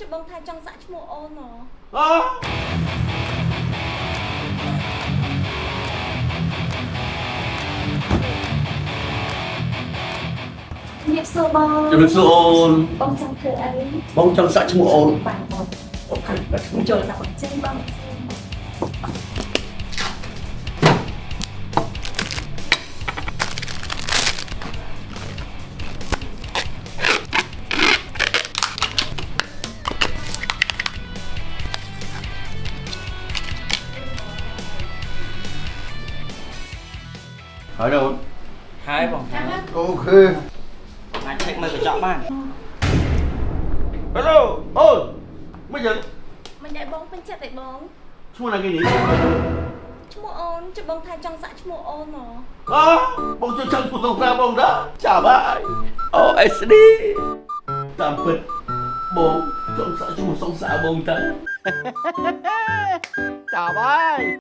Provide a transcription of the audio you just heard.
จะបងថាចង់សាក់ឈ្មោះអូនហ៎ ជំរាបសួរបង ជំរាបសួរអូន បងចង់ធ្វើអី បងចង់សាក់ឈ្មោះអូន បាទបង អូខេដាក់ឈ្មោះ ចូលដាក់បងចេញបង ហើយđâu ហើយបងថា អូខេ អាចឆែកមើលកញ្ចក់បាន Hello អូនមិនយ៉ាង មិនដែរបងពេញចិត្តទេបង ឈ្មោះណាគេនេះ ឈ្មោះអូនจะបងថាចង់សាក់ឈ្មោះអូនហ៎ បងចង់ឈ្មោះសងសាបងណាចាប់ហើយ OSD តាមពិតបងចង់សាក់ឈ្មោះសងសាបងតើ ចាប់ហើយ